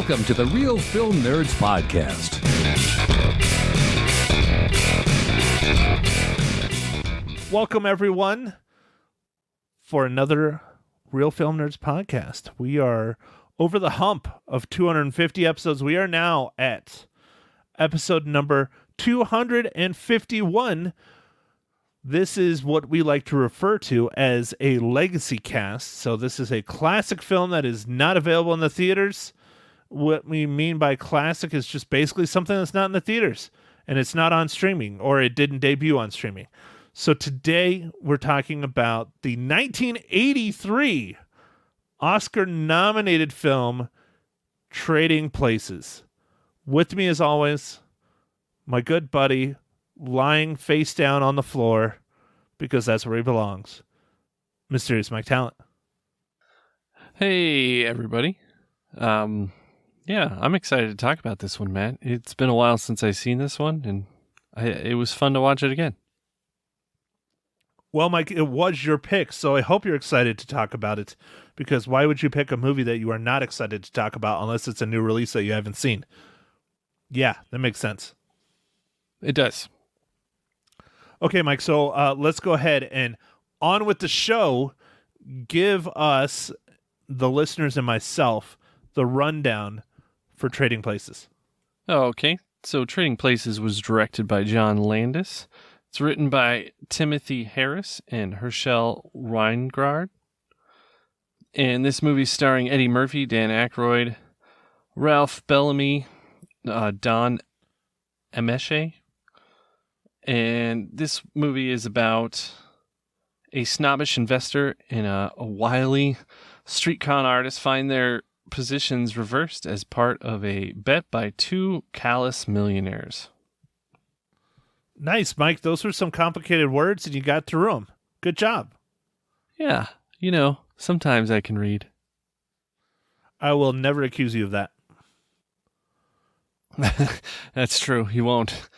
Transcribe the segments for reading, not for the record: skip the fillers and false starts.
Welcome to the Real Film Nerds Podcast. Welcome, everyone, for another Real Film Nerds Podcast. We are over the hump of 250 episodes. We are now at episode number 251. This is what we like to refer to as a legacy cast. So this is a classic film that is not available in the theaters. What we mean by classic is just basically something that's not in the theaters and it's not on streaming, or it didn't debut on streaming. So today we're talking about the 1983 Oscar-nominated film Trading Places. With me, as always, my good buddy, lying face down on the floor, because that's where he belongs, Mysterious Mike Talent. Hey, everybody. Yeah, I'm excited to talk about this one, Matt. It's been a while since I've seen this one, and it was fun to watch it again. Well, Mike, it was your pick, so I hope you're excited to talk about it, because why would you pick a movie that you are not excited to talk about unless it's a new release that you haven't seen? Yeah, that makes sense. It does. Okay, Mike, so let's go ahead and on with the show. Give us, the listeners and myself, the rundown for Trading Places. Oh, okay. So Trading Places was directed by John Landis. It's written by Timothy Harris and Herschel Reingard. And this movie's starring Eddie Murphy, Dan Aykroyd, Ralph Bellamy, Don Ameche. And this movie is about a snobbish investor and a wily street con artist find their positions reversed as part of a bet by two callous millionaires. Nice, Mike. Those were some complicated words, and you got through them. Good job. Yeah, sometimes I can read. I will never accuse you of that. That's true. You won't.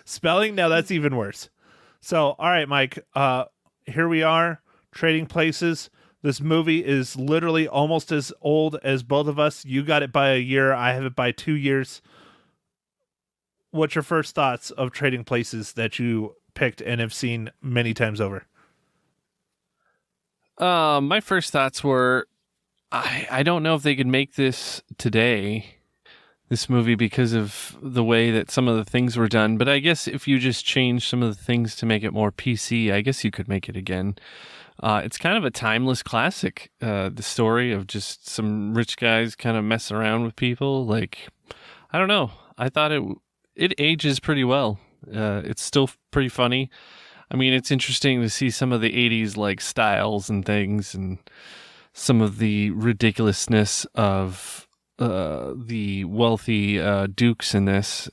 Spelling? Now that's even worse. So, all right, Mike. Here we are, Trading Places. This movie is literally almost as old as both of us. You got it by a year. I have it by 2 years. What's your first thoughts of Trading Places that you picked and have seen many times over? My first thoughts were, I don't know if they could make this today, this movie, because of the way that some of the things were done. But I guess if you just change some of the things to make it more PC, I guess you could make it again. It's kind of a timeless classic, the story of just some rich guys kind of messing around with people. Like, I don't know. I thought it ages pretty well. It's still pretty funny. I mean, it's interesting to see some of the 80s like styles and things, and some of the ridiculousness of the wealthy dukes in this,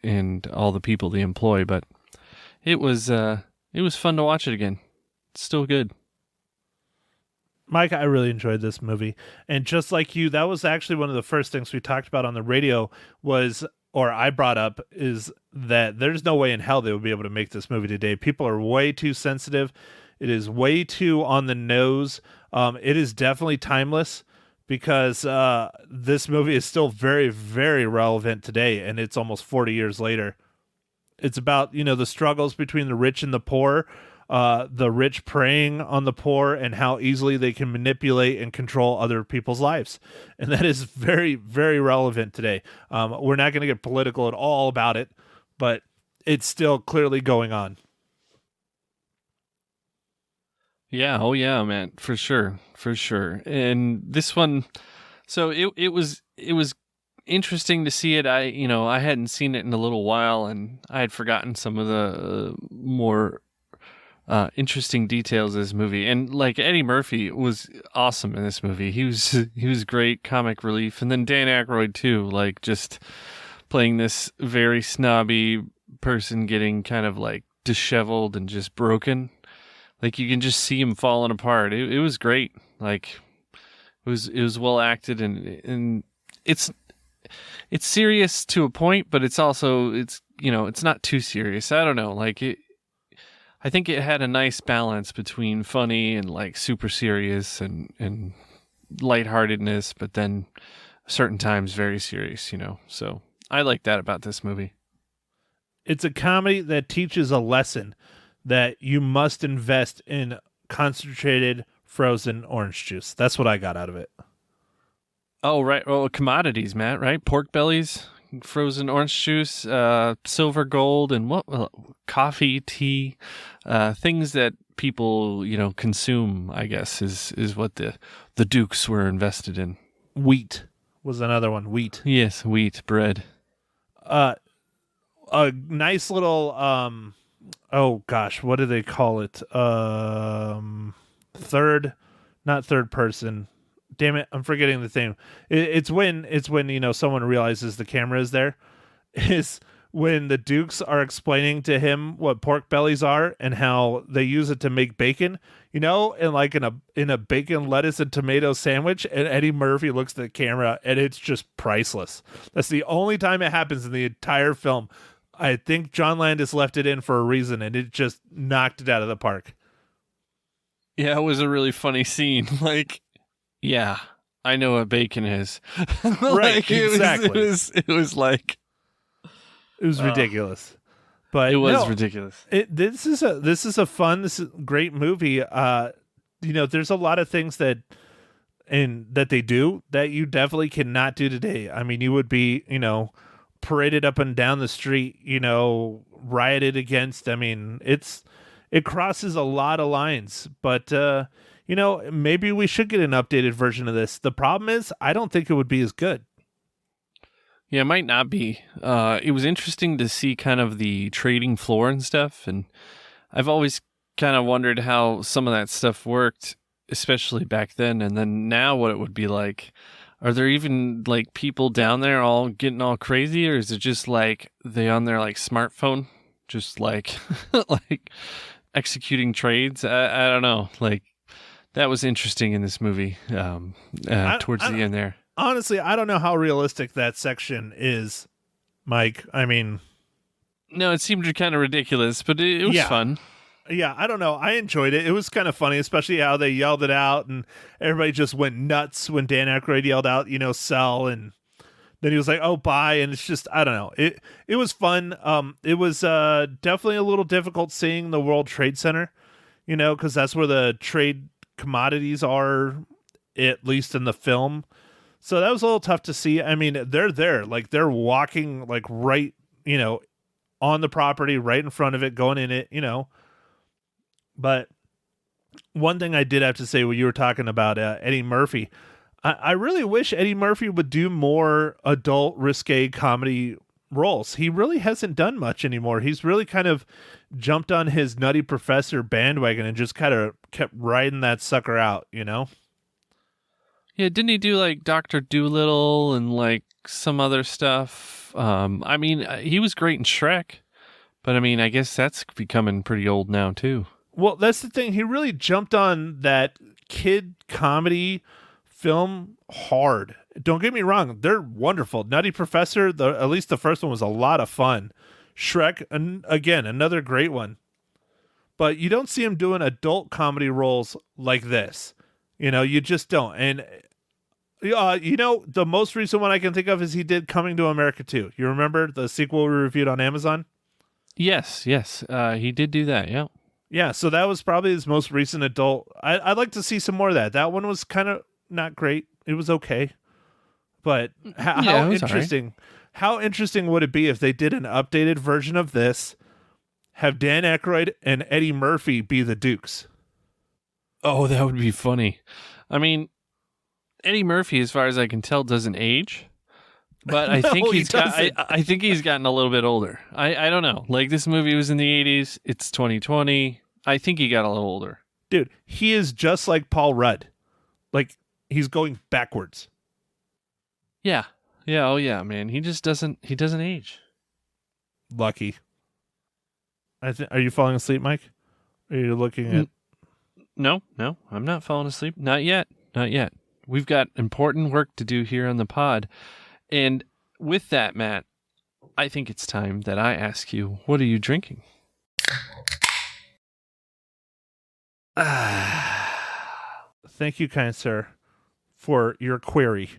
and all the people they employ. But it was fun to watch it again. It's still good. Mike, I really enjoyed this movie. And just like you, that was actually one of the first things we talked about on the radio or I brought up, is that there's no way in hell they would be able to make this movie today. People are way too sensitive. It is way too on the nose. It is definitely timeless, because this movie is still very, very relevant today, and it's almost 40 years later. It's about, the struggles between the rich and the poor, the rich preying on the poor, and how easily they can manipulate and control other people's lives. And that is very, very relevant today. We're not going to get political at all about it, but it's still clearly going on. Yeah, oh yeah, man, for sure. And this one, so it was interesting to see it. I hadn't seen it in a little while, and I had forgotten some of the more interesting details of this movie. And like, Eddie Murphy was awesome in this movie. He was great comic relief, and then Dan Aykroyd too, like just playing this very snobby person getting kind of like disheveled and just broken. Like, you can just see him falling apart. It was great. Like, it was well acted, and it's serious to a point, but it's also, it's not too serious. I don't know. Like, I think it had a nice balance between funny and like super serious, and lightheartedness, but then certain times very serious, So I like that about this movie. It's a comedy that teaches a lesson that you must invest in concentrated frozen orange juice. That's what I got out of it. Oh, right. Well, commodities, Matt, right? Pork bellies, frozen orange juice, silver, gold, and coffee, tea, things that people, consume, I guess, is what the Dukes were invested in. Wheat was another one. Wheat. Yes, wheat, bread. A nice little, oh gosh, what do they call it? Not third person. Damn it, I'm forgetting the thing. It's when someone realizes the camera is there. Is when the Dukes are explaining to him what pork bellies are and how they use it to make bacon, and like in a bacon, lettuce, and tomato sandwich, and Eddie Murphy looks at the camera and it's just priceless. That's the only time it happens in the entire film. I think John Landis left it in for a reason, and it just knocked it out of the park. Yeah, it was a really funny scene. Like, yeah, I know what bacon is. Right, exactly. It was like... It was ridiculous. But it was ridiculous. This is a great movie. There's a lot of things that they do that you definitely cannot do today. I mean, you would be, paraded up and down the street, rioted against. I mean, it crosses a lot of lines, but maybe we should get an updated version of this. The problem is, I don't think it would be as good. Yeah, it might not be. It was interesting to see kind of the trading floor and stuff, and I've always kind of wondered how some of that stuff worked, especially back then, and then now what it would be like. Are there even like people down there all getting all crazy, or is it just like they on their like smartphone, just like like executing trades? I don't know. Like that was interesting in this movie towards the end there. Honestly, I don't know how realistic that section is, Mike. I mean... No, it seemed kind of ridiculous, but it was fun. Yeah, I don't know. I enjoyed it. It was kind of funny, especially how they yelled it out, and everybody just went nuts when Dan Aykroyd yelled out, sell, and then he was like, oh, buy, and it's just, I don't know. It was fun. It was definitely a little difficult seeing the World Trade Center, because that's where the trade commodities are, at least in the film. So that was a little tough to see. I mean, they're there, like they're walking like right, on the property, right in front of it, going in it, But one thing I did have to say when you were talking about Eddie Murphy, I really wish Eddie Murphy would do more adult risque comedy roles. He really hasn't done much anymore. He's really kind of jumped on his Nutty Professor bandwagon and just kind of kept riding that sucker out, Yeah, didn't he do like Dr. Dolittle and like some other stuff? I mean, he was great in Shrek, but I mean, I guess that's becoming pretty old now too. Well, that's the thing. He really jumped on that kid comedy film hard. Don't get me wrong. They're wonderful. Nutty Professor, at least the first one was a lot of fun. Shrek, again, another great one. But you don't see him doing adult comedy roles like this. You just don't. And, the most recent one I can think of is he did Coming to America 2. You remember the sequel we reviewed on Amazon? Yes. He did do that, yeah. Yeah, so that was probably his most recent adult. I'd like to see some more of that. That one was kind of not great. It was okay. But how interesting. Right. How interesting would it be if they did an updated version of this, have Dan Aykroyd and Eddie Murphy be the Dukes? Oh, that would be funny. I mean, Eddie Murphy, as far as I can tell, doesn't age. But I think I think he's gotten a little bit older. I don't know. Like, this movie was in the 80s. It's 2020. I think he got a little older. Dude, he is just like Paul Rudd. Like, he's going backwards. Yeah. Yeah, oh yeah, man. He doesn't age. Lucky. Are you falling asleep, Mike? Are you looking at... No, I'm not falling asleep. Not yet. We've got important work to do here on the pod. And with that, Matt, I think it's time that I ask you, what are you drinking? Thank you, kind sir. for your query.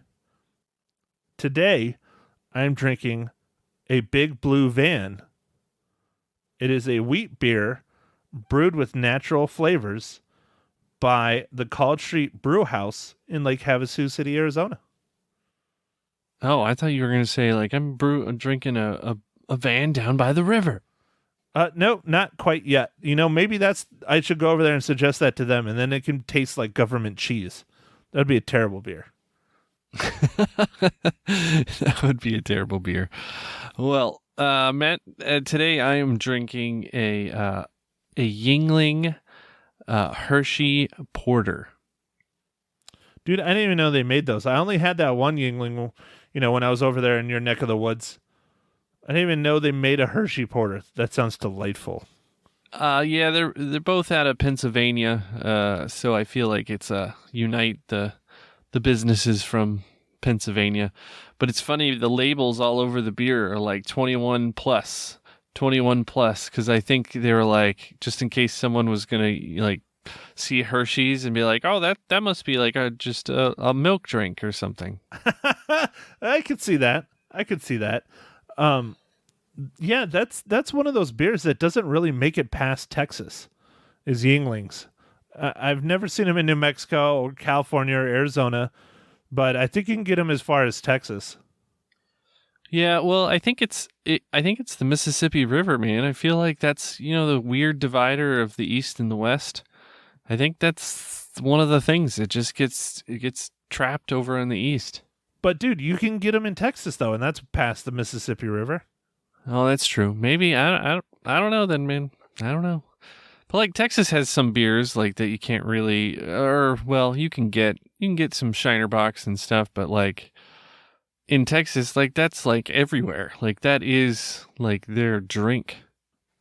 Today, I'm drinking a Big Blue Van. It is a wheat beer brewed with natural flavors by the College Street Brew House in Lake Havasu City, Arizona. Oh, I thought you were going to say, like, I'm drinking a van down by the river. No, not quite yet. Maybe I should go over there and suggest that to them, and then it can taste like government cheese. That'd be a terrible beer. That would be a terrible beer. Well, Matt, today I am drinking a Yuengling Hershey Porter. Dude, I didn't even know they made those. I only had that one Yuengling, when I was over there in your neck of the woods. I didn't even know they made a Hershey Porter. That sounds delightful. Yeah, they're both out of Pennsylvania, so I feel like it's unite the businesses from Pennsylvania. But it's funny, the labels all over the beer are like 21 plus, because I think they were like, just in case someone was gonna like see Hershey's and be like, oh, that must be like just a milk drink or something. I could see that. Yeah, that's one of those beers that doesn't really make it past Texas, is Yuenglings. I've never seen them in New Mexico or California or Arizona, but I think you can get them as far as Texas. Yeah, well, I think it's the Mississippi River, man. I feel like that's, the weird divider of the East and the West. I think that's one of the things. It gets trapped over in the East. But dude, you can get them in Texas though, and that's past the Mississippi River. Oh, that's true. Maybe I don't know then, man. I don't know. But like Texas has some beers like that you can't really, or well, you can get some Shiner Box and stuff, but like in Texas, like that's like everywhere. Like that is like their drink.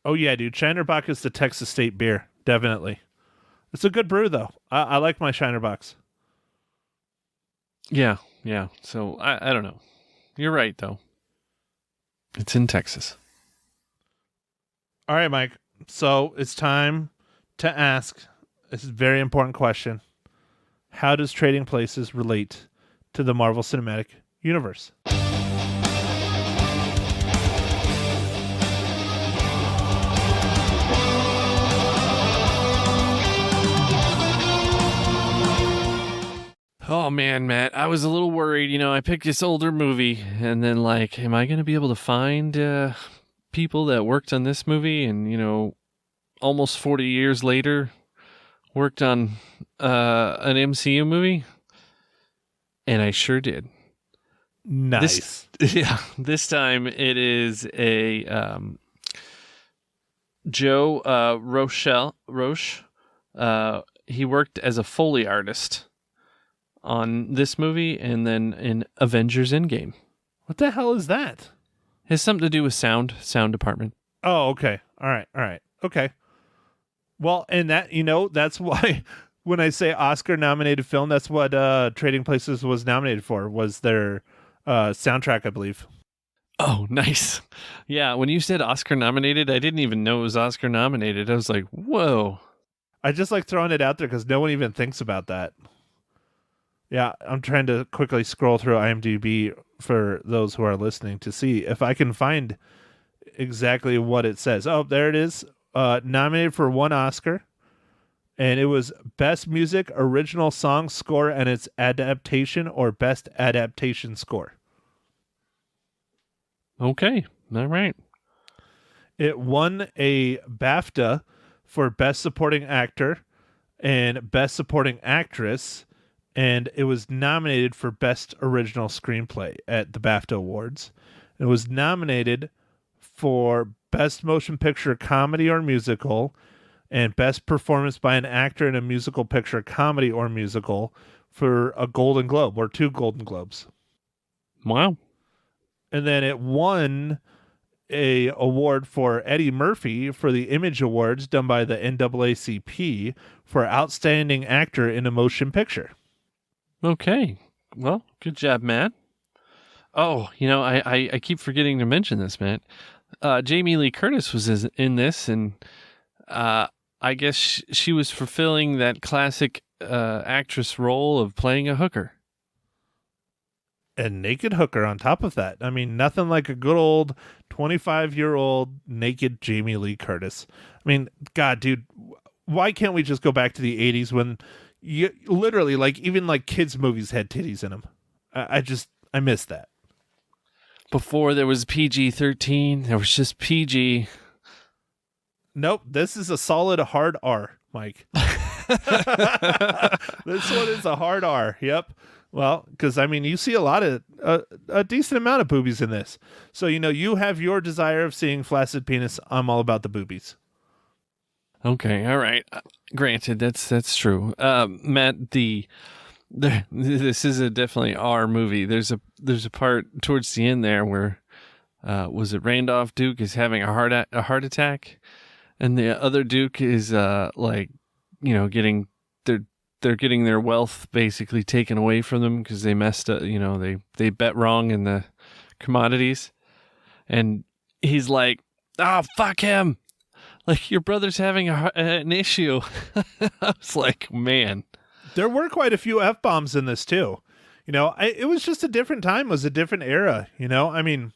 Oh yeah, dude. Shiner Bock is the Texas State beer, definitely. It's a good brew though. I like my Shiner Box. Yeah. So I don't know. You're right though. It's in Texas. All right, Mike. So it's time to ask this is a very important question. How does Trading Places relate to the Marvel Cinematic Universe? Oh man, Matt, I was a little worried. I picked this older movie, and then like, am I going to be able to find people that worked on this movie? And almost 40 years later, worked on an MCU movie, and I sure did. Nice. This time it is a Joe Roche. He worked as a Foley artist on this movie, and then in Avengers Endgame. What the hell is that? It has something to do with sound department. Oh, okay. All right. Okay. Well, and that, that's why when I say Oscar nominated film, that's what Trading Places was nominated for, was their soundtrack, I believe. Oh, nice. Yeah, when you said Oscar nominated, I didn't even know it was Oscar nominated. I was like, whoa. I just like throwing it out there because no one even thinks about that. Yeah, I'm trying to quickly scroll through IMDb for those who are listening to see if I can find exactly what it says. Oh, there it is. Nominated for 1 Oscar. And it was Best Music, Original Song Score, and its Adaptation, or Best Adaptation Score. Okay. All right. It won a BAFTA for Best Supporting Actor and Best Supporting Actress, and it was nominated for Best Original Screenplay at the BAFTA Awards. It was nominated for Best Motion Picture Comedy or Musical and Best Performance by an Actor in a Musical Picture Comedy or Musical for a Golden Globe, or 2 Golden Globes. Wow. And then it won a award for Eddie Murphy for the Image Awards done by the NAACP for Outstanding Actor in a Motion Picture. Okay. Well, good job, Matt. Oh, I keep forgetting to mention this, Matt. Jamie Lee Curtis was in this, and I guess she was fulfilling that classic actress role of playing a hooker. and naked hooker on top of that. I mean, nothing like a good old 25-year-old naked Jamie Lee Curtis. I mean, God, dude, why can't we just go back to the 80s when you literally, like, even like kids movies had titties in them? I miss that. Before there was PG-13, there was just PG. Nope, this is a solid hard R, Mike. This one is a hard R. Yep. Well, because I mean, you see a decent amount of boobies in this. So, you have your desire of seeing flaccid penis. I'm all about the boobies. Okay, all right. Granted, that's true. Matt, this is a definitely R movie. There's a part towards the end there where was it Randolph Duke is having a heart attack, and the other Duke is getting they're getting their wealth basically taken away from them because they messed up. They bet wrong in the commodities, and he's like, "Oh, fuck him! Like your brother's having an issue." I was like, man. There were quite a few F-bombs in this too. It was just a different time. It was a different era. I mean,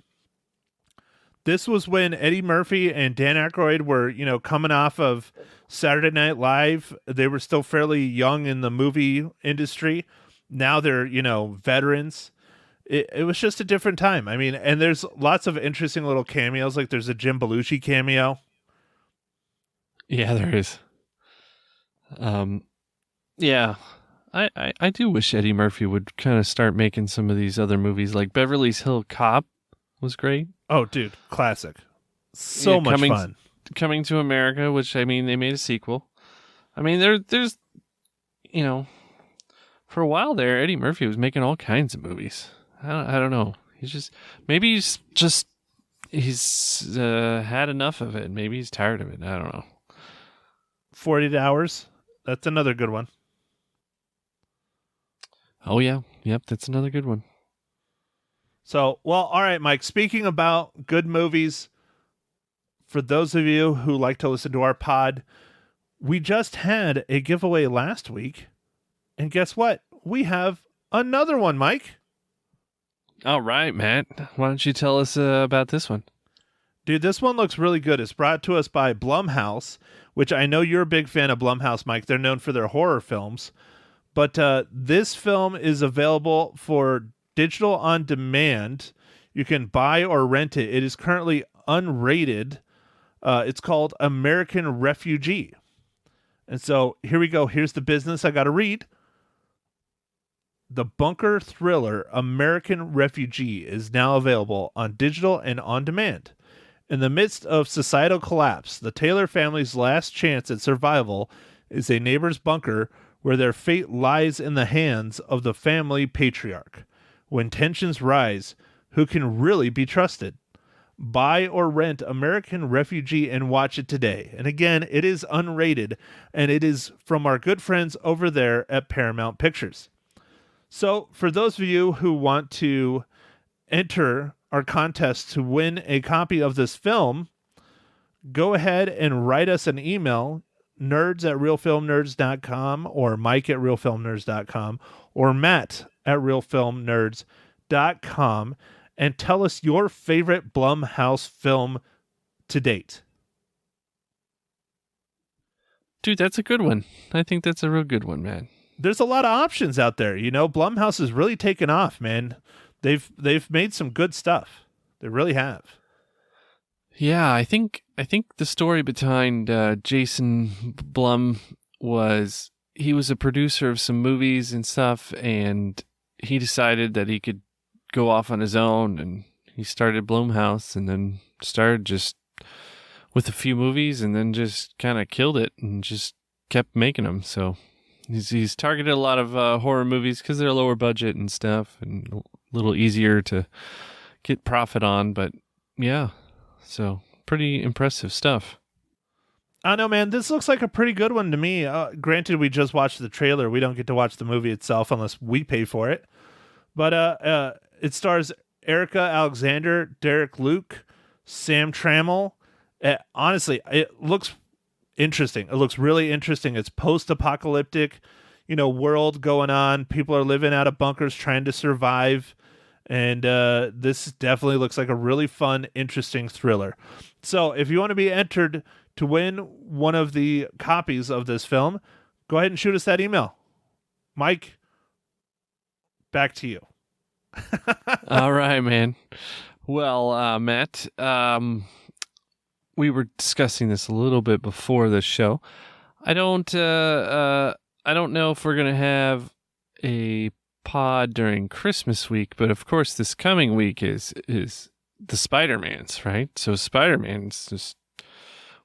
this was when Eddie Murphy and Dan Aykroyd were, coming off of Saturday Night Live. They were still fairly young in the movie industry. Now they're, veterans. It was just a different time. I mean, and there's lots of interesting little cameos. Like there's a Jim Belushi cameo. Yeah, there is. Yeah, I do wish Eddie Murphy would kind of start making some of these other movies. Like Beverly's Hill Cop was great. Oh, dude, classic. So much fun. Coming to America, which, I mean, they made a sequel. I mean, there's, for a while there, Eddie Murphy was making all kinds of movies. I don't know. He's had enough of it. Maybe he's tired of it. I don't know. 48 Hours. That's another good one. Oh, yeah. Yep, that's another good one. So, well, all right, Mike. Speaking about good movies, for those of you who like to listen to our pod, we just had a giveaway last week. And guess what? We have another one, Mike. All right, Matt. Why don't you tell us about this one? Dude, this one looks really good. It's brought to us by Blumhouse, which I know you're a big fan of Blumhouse, Mike. They're known for their horror films. But this film is available for digital on demand. You can buy or rent it. It is currently unrated. It's called American Refugee. And so here we go. Here's the business I got to read. The bunker thriller American Refugee is now available on digital and on demand. In the midst of societal collapse, the Taylor family's last chance at survival is a neighbor's bunker where their fate lies in the hands of the family patriarch. When tensions rise, who can really be trusted? Buy or rent American Refugee and watch it today. And again, it is unrated, and it is from our good friends over there at Paramount Pictures. So for those of you who want to enter our contest to win a copy of this film, go ahead and write us an email, nerds@realfilmnerds.com or mike@realfilmnerds.com or matt@realfilmnerds.com and tell us your favorite Blumhouse film to date. Dude, that's a good one. I think that's a real good one, man. There's a lot of options out there. Blumhouse has really taken off, man. They've made some good stuff. They really have. Yeah, I think the story behind Jason Blum was he was a producer of some movies and stuff, and he decided that he could go off on his own, and he started Blumhouse, and then started just with a few movies, and then just kind of killed it and just kept making them. So he's targeted a lot of horror movies because they're lower budget and stuff, and a little easier to get profit on. But yeah, so pretty impressive stuff. I know, man. This looks like a pretty good one to me. Granted, we just watched the trailer. We don't get to watch the movie itself unless we pay for it. But it stars Erica Alexander, Derek Luke, Sam Trammell. Honestly, it looks interesting. It looks really interesting. It's post-apocalyptic, world going on. People are living out of bunkers trying to survive. And this definitely looks like a really fun, interesting thriller. So if you want to be entered to win one of the copies of this film, go ahead and shoot us that email. Mike, back to you. All right, man. Well, Matt, we were discussing this a little bit before the show. I don't know if we're gonna have a pod during Christmas week, but of course, this coming week is the Spider-Mans, right? So Spider-Man's just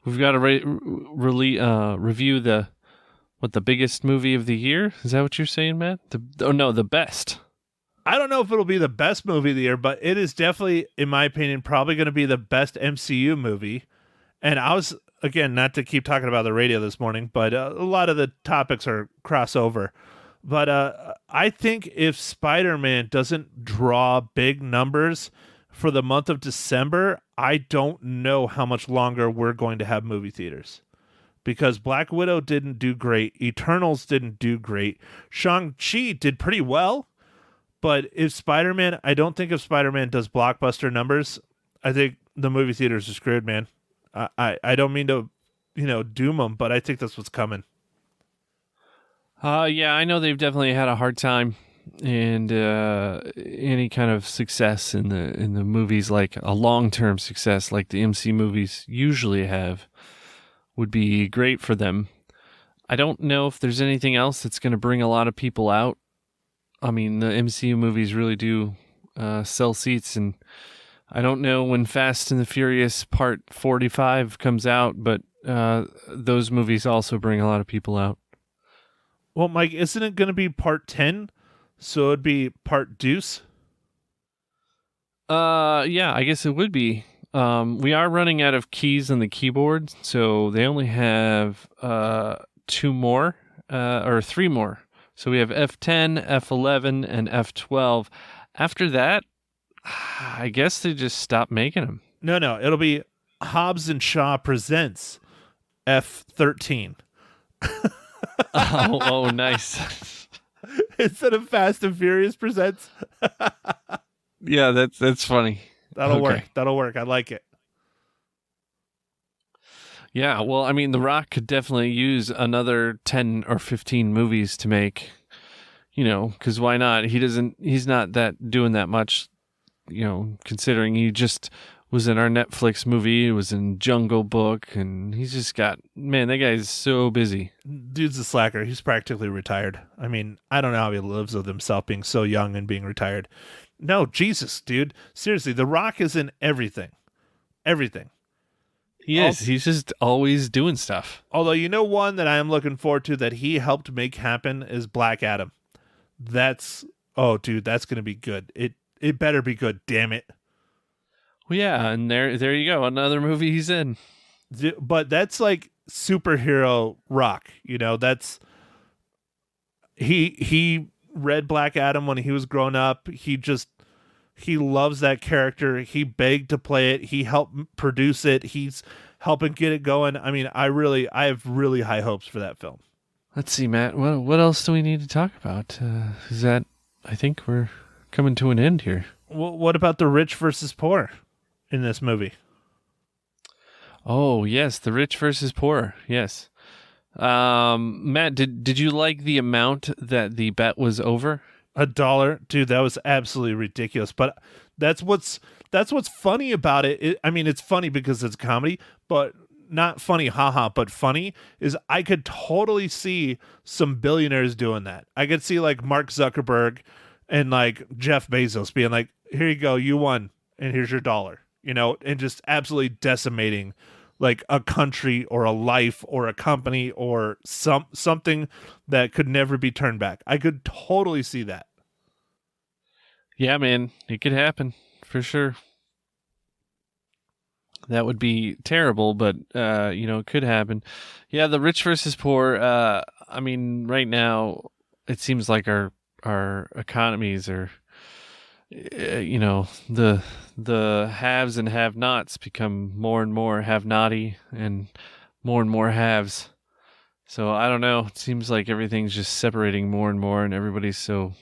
we've got to review the biggest movie of the year. Is that what you're saying, Matt? The best. I don't know if it'll be the best movie of the year, but it is definitely, in my opinion, probably going to be the best MCU movie. And I was, again, not to keep talking about the radio this morning, but a lot of the topics are crossover. But I think if Spider-Man doesn't draw big numbers for the month of December, I don't know how much longer we're going to have movie theaters. Because Black Widow didn't do great. Eternals didn't do great. Shang-Chi did pretty well. But I don't think if Spider-Man does blockbuster numbers, I think the movie theaters are screwed, man. I don't mean to, doom them, but I think that's what's coming. Yeah, I know they've definitely had a hard time, and any kind of success in the movies, like a long-term success, like the MC movies usually have, would be great for them. I don't know if there's anything else that's going to bring a lot of people out. I mean, the MCU movies really do sell seats, and I don't know when Fast and the Furious Part 45 comes out, but those movies also bring a lot of people out. Well, Mike, isn't it going to be Part 10? So it'd be Part Deuce? Yeah, I guess it would be. We are running out of keys on the keyboard, so they only have 2 more, or 3 more. So we have F10, F11, and F12. After that, I guess they just stopped making them. No. It'll be Hobbs and Shaw Presents F13. oh, nice. Instead of Fast and Furious Presents. Yeah, that's funny. That'll work. I like it. Yeah, well, I mean, The Rock could definitely use another 10 or 15 movies to make, because why not? He's not doing that much, considering he just was in our Netflix movie, was in Jungle Book, and he's just got, man, that guy's so busy. Dude's a slacker. He's practically retired. I mean, I don't know how he lives with himself being so young and being retired. No, Jesus, dude. Seriously, The Rock is in everything. Everything. He is. He's just always doing stuff. Although, one that I am looking forward to that he helped make happen is Black Adam. That's going to be good. It better be good, damn it. Well, yeah, and there you go. Another movie he's in. But that's like superhero Rock. That's he read Black Adam when he was growing up. He loves that character. He begged to play it. He helped produce it. He's helping get it going. I mean, I have really high hopes for that film. Let's see, Matt. What else do we need to talk about? I think we're coming to an end here. Well, what about the rich versus poor in this movie? Oh, yes, the rich versus poor. Yes. Matt, did you like the amount that the bet was over? $1, dude. That was absolutely ridiculous. But that's what's funny about it. I mean, it's funny because it's comedy, but not funny, haha. But funny is I could totally see some billionaires doing that. I could see like Mark Zuckerberg and like Jeff Bezos being like, "Here you go, you won, and here's your $1," and just absolutely decimating like a country or a life or a company or something that could never be turned back. I could totally see that. Yeah, man, it could happen for sure. That would be terrible, but it could happen. Yeah, the rich versus poor. I mean, right now it seems like our economies are, the haves and have-nots become more and more have-notty and more haves. So I don't know. It seems like everything's just separating more and more, and everybody's so,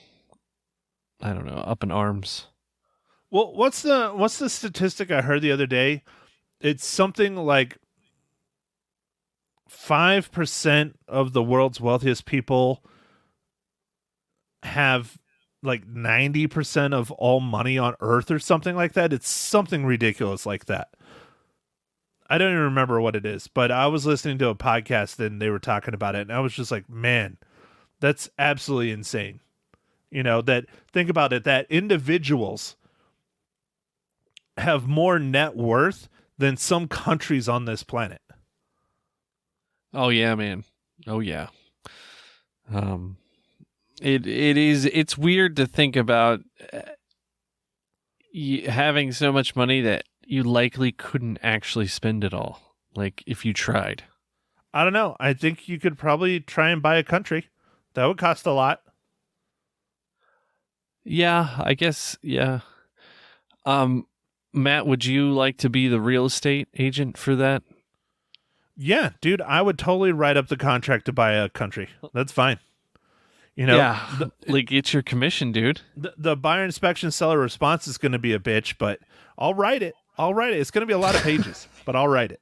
I don't know, up in arms. Well, what's the statistic I heard the other day? It's something like 5% of the world's wealthiest people have like 90% of all money on earth or something like that. It's something ridiculous like that. I don't even remember what it is, but I was listening to a podcast and they were talking about it and I was just like, man, that's absolutely insane. That think about it, that individuals have more net worth than some countries on this planet. Oh yeah, man. Oh yeah. It's weird to think about having so much money that you likely couldn't actually spend it all. Like if you tried. I don't know. I think you could probably try and buy a country. That would cost a lot. Yeah, I guess. Yeah. Matt, would you like to be the real estate agent for that? Yeah, dude, I would totally write up the contract to buy a country. That's fine. Yeah, like it's your commission, dude. The buyer inspection seller response is going to be a bitch, but I'll write it. It's going to be a lot of pages, but I'll write it.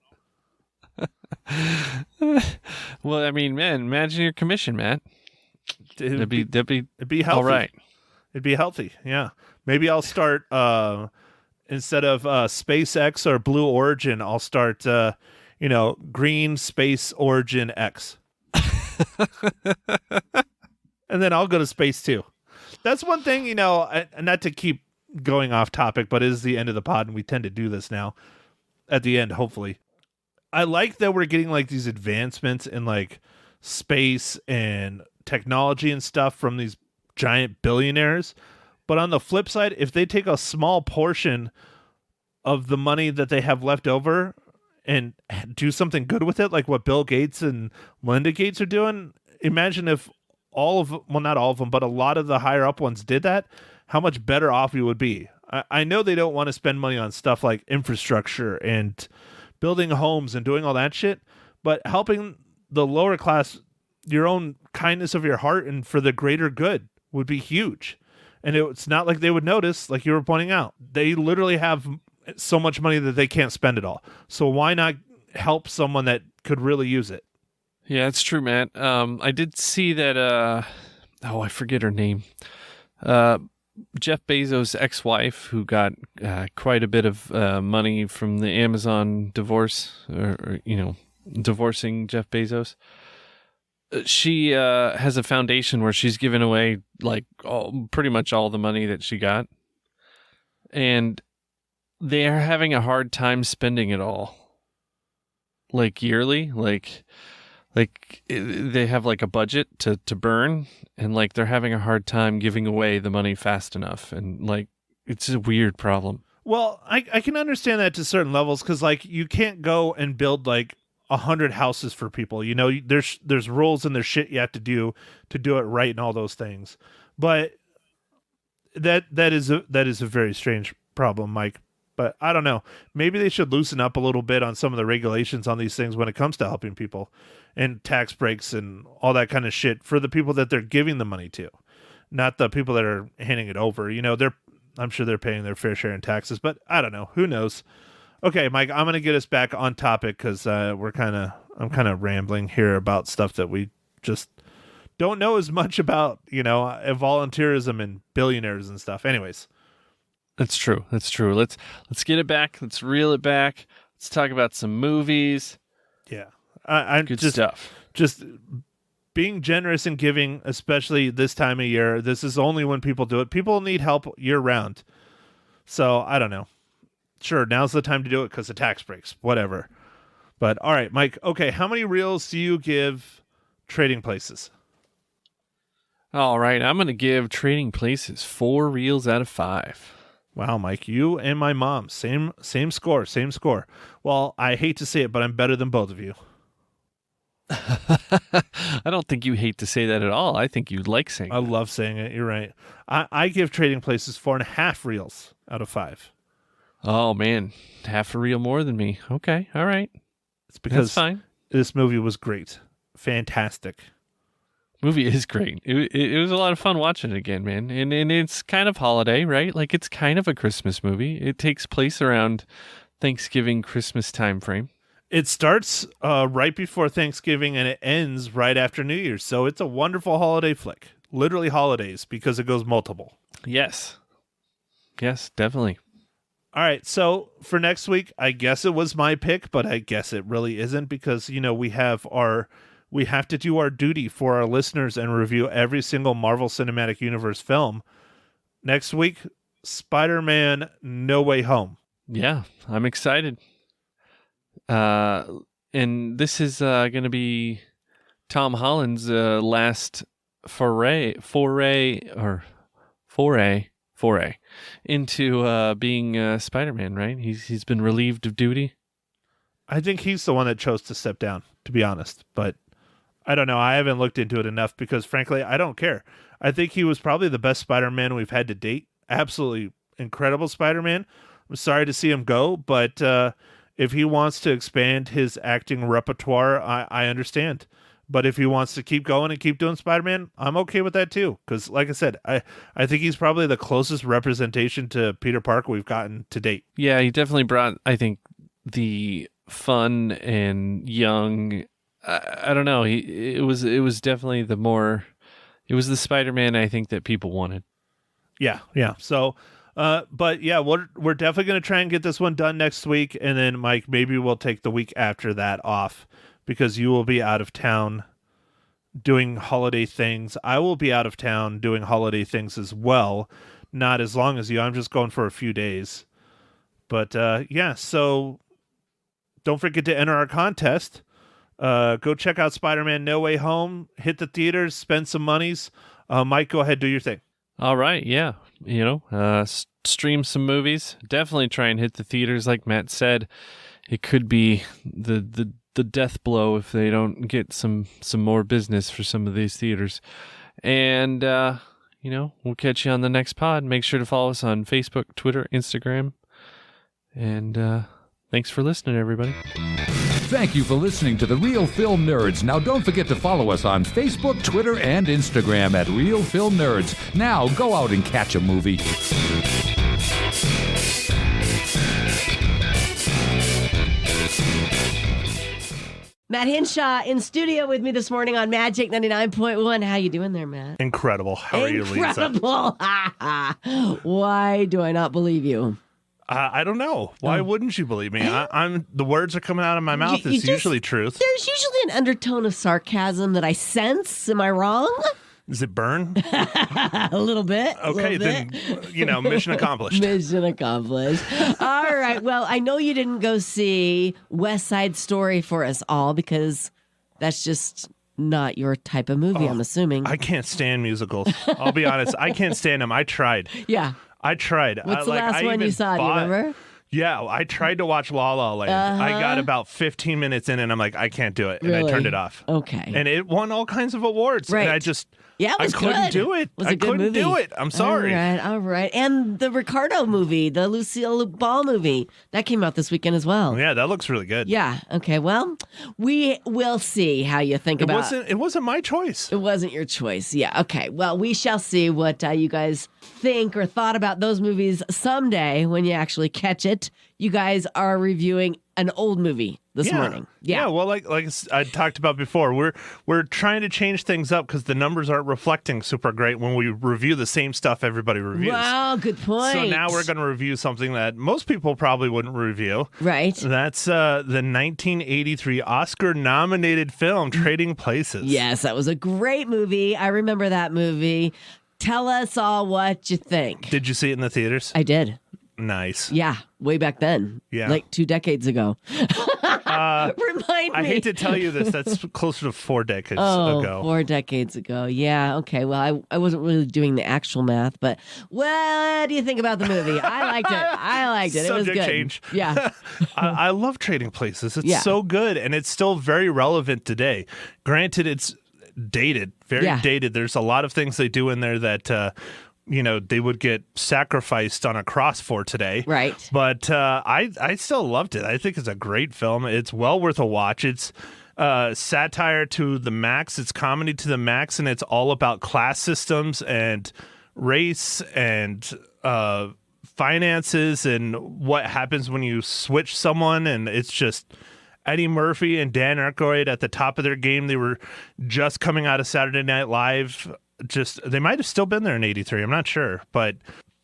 Well, I mean, man, imagine your commission, Matt. It'd be healthy. All right. It'd be healthy. Yeah. Maybe I'll start instead of SpaceX or Blue Origin, I'll start Green Space Origin X. And then I'll go to space too. That's one thing, not to keep going off topic, but it is the end of the pod and we tend to do this now at the end, hopefully. I like that we're getting like these advancements in like space and technology and stuff from these giant billionaires. But on the flip side, if they take a small portion of the money that they have left over and do something good with it, like what Bill Gates and Melinda Gates are doing, imagine if not all of them, but a lot of the higher up ones did that, how much better off we would be. I know they don't want to spend money on stuff like infrastructure and building homes and doing all that shit, but helping the lower class, your own kindness of your heart and for the greater good would be huge. And it's not like they would notice, like you were pointing out. They literally have so much money that they can't spend it all. So why not help someone that could really use it? Yeah, it's true, Matt. I did see that, I forget her name. Jeff Bezos' ex-wife, who got quite a bit of money from the Amazon divorce, or divorcing Jeff Bezos. She has a foundation where she's given away like pretty much all the money that she got. And they are having a hard time spending it all. Like yearly, like they have like a budget to burn, and like they're having a hard time giving away the money fast enough, and like it's a weird problem. Well, I can understand that to certain levels, because like you can't go and build like 100 houses for people. There's rules and there's shit you have to do it right and all those things. But that is a very strange problem, Mike. But I don't know. Maybe they should loosen up a little bit on some of the regulations on these things when it comes to helping people, and tax breaks and all that kind of shit for the people that they're giving the money to, not the people that are handing it over. I'm sure they're paying their fair share in taxes, but I don't know. Who knows? Okay, Mike, I'm going to get us back on topic because I'm kind of rambling here about stuff that we just don't know as much about, volunteerism and billionaires and stuff. Anyways. That's true. Let's get it back. Let's reel it back. Let's talk about some movies. Yeah. I'm good just stuff. Just being generous and giving, especially this time of year. This is only when people do it. People need help year round. So I don't know. Sure, now's the time to do it because of tax breaks, whatever. But all right, Mike. Okay, how many reels do you give Trading Places? All right, I'm going to give Trading Places 4 reels out of 5. Wow, Mike, you and my mom, same score. Well, I hate to say it, but I'm better than both of you. I don't think you hate to say that at all. I think you like saying I love saying it. You're right. I give Trading Places 4.5 reels out of 5. Oh, man. Half a reel more than me. Okay. All right. It's because That's fine. This movie was great. Fantastic. Movie is great. It was a lot of fun watching it again, man. And it's kind of holiday, right? Like it's kind of a Christmas movie. It takes place around Thanksgiving, Christmas time frame. It starts right before Thanksgiving and it ends right after New Year's. So it's a wonderful holiday flick. Literally holidays because it goes multiple. Yes. Yes, definitely. All right. So for next week, I guess it was my pick, but I guess it really isn't because, we have to do our duty for our listeners and review every single Marvel Cinematic Universe film. Next week, Spider-Man No Way Home. Yeah, I'm excited. And this is going to be Tom Holland's last foray into being Spider-Man, right? He's been relieved of duty. I think he's the one that chose to step down, to be honest, but I don't know. I haven't looked into it enough because, frankly, I don't care. I think he was probably the best Spider-Man we've had to date. Absolutely incredible Spider-Man. I'm sorry to see him go, but if he wants to expand his acting repertoire, I understand. But if he wants to keep going and keep doing Spider-Man, I'm okay with that too. Because, like I said, I think he's probably the closest representation to Peter Parker we've gotten to date. Yeah, he definitely brought, I think, the fun and young. I don't know. It was definitely it was the Spider-Man I think that people wanted. Yeah. So, but yeah, we're definitely going to try and get this one done next week, and then Mike, maybe we'll take the week after that off because you will be out of town doing holiday things. I will be out of town doing holiday things as well. Not as long as you. I'm just going for a few days. But yeah, so don't forget to enter our contest. Go check out Spider-Man No Way Home. Hit the theaters, spend some monies. Mike, go ahead, do your thing. All right, yeah. Stream some movies. Definitely try and hit the theaters, like Matt said. It could be the death blow if they don't get some more business for some of these theaters. And we'll catch you on the next pod. Make sure to follow us on Facebook, Twitter, Instagram. And thanks for listening, everybody. Thank you for listening to The Real Film Nerds. Now don't forget to follow us on Facebook, Twitter, and Instagram at Real Film Nerds. Now go out and catch a movie. Matt Hinshaw in studio with me this morning on Magic 99.1. How you doing there, Matt? Incredible. How are you, Lisa? Incredible. Why do I not believe you? I don't know. Why wouldn't you believe me? I'm the words are coming out of my mouth. It's usually truth. There's usually an undertone of sarcasm that I sense. Am I wrong? Does it burn? A little bit. Okay, then, mission accomplished. Mission accomplished. All right. Well, I know you didn't go see West Side Story for us all because that's just not your type of movie, I'm assuming. I can't stand musicals. I'll be honest. I can't stand them. I tried. Yeah. I tried. What's the last one you saw? Do you remember? Yeah, I tried to watch La La Land. I got about 15 minutes in and I'm like, I can't do it. And Really? I turned it off. Okay. And it won all kinds of awards. Right. And I just... Yeah, it was I couldn't good. do it. It was I a good couldn't movie. do it. I'm sorry. All right. And the Ricardo movie, the Lucille Ball movie, that came out this weekend as well. Yeah, that looks really good. Yeah. Okay. Well, we will see how you think about it. It wasn't my choice. It wasn't your choice. Yeah. Okay. Well, we shall see what you guys think or thought about those movies someday when you actually catch it. You guys are reviewing an old movie this morning. Yeah. Well, like I talked about before, we're trying to change things up because the numbers aren't reflecting super great when we review the same stuff everybody reviews. Wow, good point. So now we're going to review something that most people probably wouldn't review. Right. That's the 1983 Oscar-nominated film, Trading Places. Yes, that was a great movie. I remember that movie. Tell us all what you think. Did you see it in the theaters? I did. Nice. Yeah, way back then. Yeah. Like 2 decades ago. Remind me. I hate to tell you this. That's closer to 4 decades ago. 4 decades ago. Yeah. Okay. Well, I wasn't really doing the actual math, but what do you think about the movie? I liked it. It was good. Subject change. Yeah. I love Trading Places. It's so good, and it's still very relevant today. Granted, it's dated, very dated. There's a lot of things they do in there that they would get sacrificed on a cross for today. Right. But I still loved it. I think it's a great film. It's well worth a watch. It's satire to the max. It's comedy to the max, and it's all about class systems and race and finances and what happens when you switch someone. And it's just Eddie Murphy and Dan Aykroyd at the top of their game. They were just coming out of Saturday Night Live. They might have still been there in '83. I'm not sure, but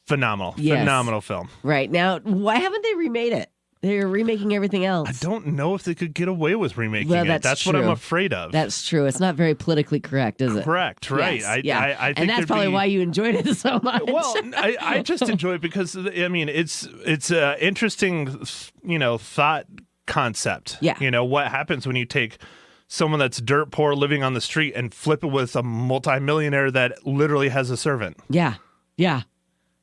phenomenal. Yes. Phenomenal film. Right. Now, why haven't they remade it? They're remaking everything else. I don't know if they could get away with remaking Well, it. That's what I'm afraid of. That's true. It's not very politically correct, is it? Correct, right. Yes, I think and that's probably why you enjoyed it so much. Well, I just enjoy it because, I mean, it's an interesting, thought concept. Yeah. What happens when you take someone that's dirt poor living on the street and flip it with a multimillionaire that literally has a servant. Yeah.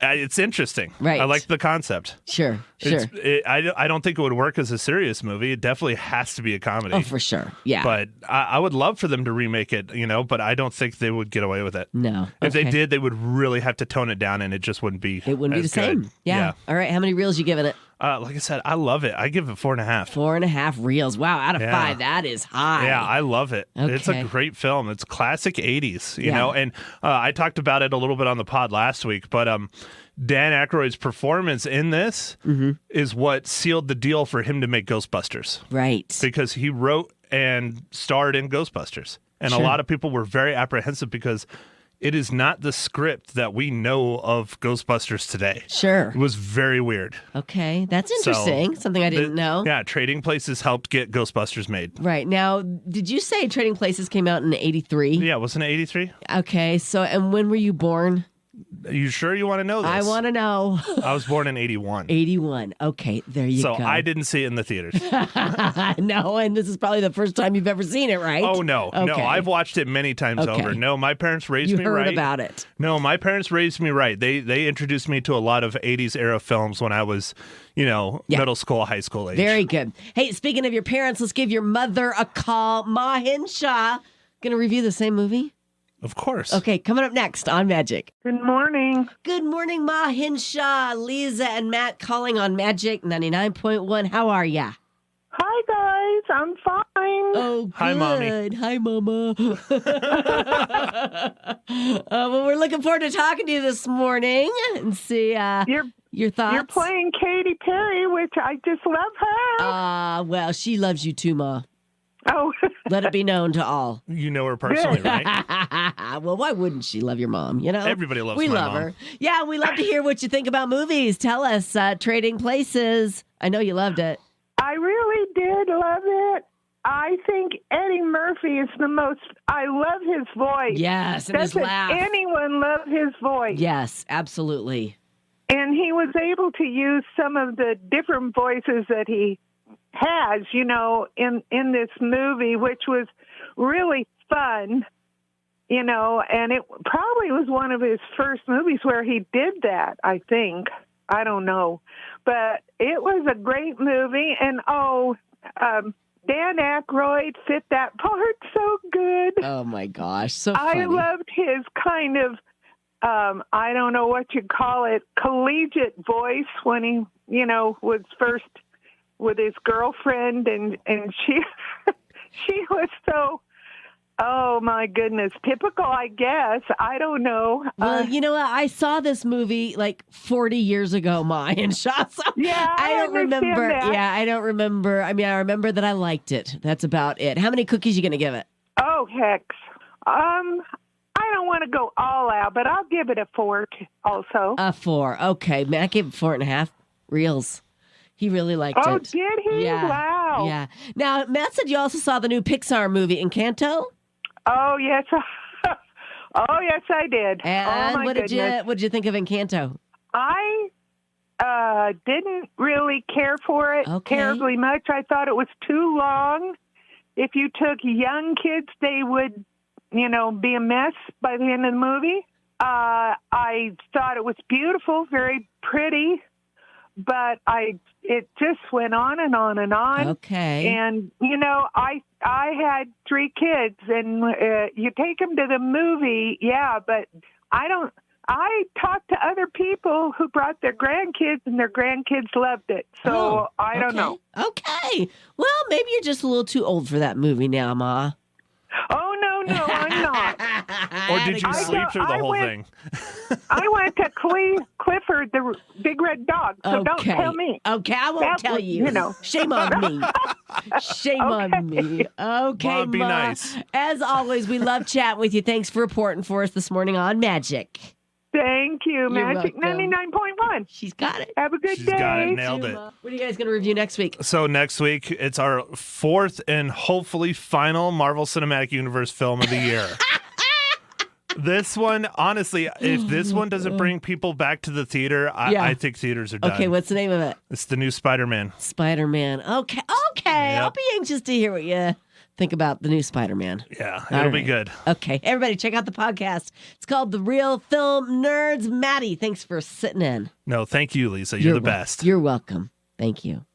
It's interesting. Right. I like the concept. Sure. I don't think it would work as a serious movie. It definitely has to be a comedy. Oh, for sure. Yeah. But I would love for them to remake it, but I don't think they would get away with it. No. If they Okay. did, they would really have to tone it down, and it just wouldn't be. It wouldn't be the as same. good. Yeah. All right. How many reels you giving it? Like I said, I love it. I give it 4.5. 4.5 reels. Wow. Out of Yeah. 5. That is high. Yeah, I love it. It's Okay. a great film. It's classic 80s, you Yeah. know, and I talked about it a little bit on the pod last week, but Dan Aykroyd's performance in this is what sealed the deal for him to make Ghostbusters, Right. because he wrote and starred in Ghostbusters. And Sure. a lot of people were very apprehensive because it is not the script that we know of Ghostbusters today. Sure. It was very weird. Okay. That's interesting. Something I didn't know. Yeah, Trading Places helped get Ghostbusters made. Right. Now, did you say Trading Places came out in 83? Yeah, wasn't it 83? Okay. So, and when were you born? Are you sure you want to know this? I want to know. I was born in 81. 81. Okay. There you So go. I didn't see it in the theaters. No, and this is probably the first time you've ever seen it, right? Oh, no. No, Okay. I've watched it many times Okay. over. No, my parents raised You me heard right. about it. No, my parents raised me right. They introduced me to a lot of 80s era films when I was, Yeah. middle school, high school age. Very good. Hey, speaking of your parents, let's give your mother a call. Ma Hinshaw. Gonna review the same movie? Of course. Okay, coming up next on Magic. Good morning. Good morning, Ma Hinshaw. Lisa and Matt calling on Magic 99.1. How are ya? Hi, guys. I'm fine. Oh, good. Hi, Mommy. Hi, Mama. Well, we're looking forward to talking to you this morning and see your thoughts. You're playing Katy Perry, which I just love her. Well, she loves you too, Ma. Oh, Let it be known to all. You know her personally, right? Well, why wouldn't she love your mom? You know, Everybody loves we my love mom. her. Yeah, we love to hear what you think about movies. Tell us, Trading Places. I know you loved it. I really did love it. I think Eddie Murphy is the most. I love his voice. Yes, and his Doesn't laugh. anyone love his voice? Yes, absolutely. And he was able to use some of the different voices that he has, in this movie, which was really fun, and it probably was one of his first movies where he did that, I think. I don't know. But it was a great movie, and Dan Aykroyd fit that part so good. Oh, my gosh. So funny. I loved his kind of, I don't know what you call it, collegiate voice when he, was first with his girlfriend, and she she was so, oh my goodness, typical, I guess. I don't know. Well, you know what? I saw this movie like 40 years ago, Ma and Shaw. So Yeah, I don't understand remember. that. Yeah, I don't remember. I mean, I remember that I liked it. That's about it. How many cookies you going to give it? Oh, heck. I don't want to go all out, but I'll give it a 4 also. A 4. Okay. Matt gave it 4.5 reels. He really liked Oh, it. did he? Yeah. Wow. Yeah. Now, Matt said you also saw the new Pixar movie, Encanto. Oh, yes. Oh, yes, I did. And oh, my what goodness. did you think of Encanto? I didn't really care for it Okay. terribly much. I thought it was too long. If you took young kids, they would, be a mess by the end of the movie. I thought it was beautiful, very pretty, but it just went on and on and on. Okay. And, I had 3 kids, and you take them to the movie, yeah, but I talked to other people who brought their grandkids, and their grandkids loved it. So I don't know. Okay. Well, maybe you're just a little too old for that movie now, Ma. Oh, no, I'm not. Or did you sleep through the whole thing? I went to Clifford, the big red dog, so don't tell me. Okay, I won't tell you. Shame on me. Shame on me. Okay, Mom, be Ma. nice. As always, we love chatting with you. Thanks for reporting for us this morning on Magic. Thank you, You're Magic welcome. 99.1. She's got it. Have a good She's day. got it. Nailed it. What are you guys going to review next week? So next week, it's our fourth and hopefully final Marvel Cinematic Universe film of the year. This one, honestly, if this one doesn't bring people back to the theater, I think theaters are done. Okay, what's the name of it? It's the new Spider-Man. Spider-Man. Okay. Yep. I'll be anxious to hear what you think about the new Spider-Man. Yeah, it'll be good. Okay, everybody, check out the podcast. It's called The Real Film Nerds. Maddie, thanks for sitting in. No, thank you, Lisa. You're the best. You're welcome. Thank you.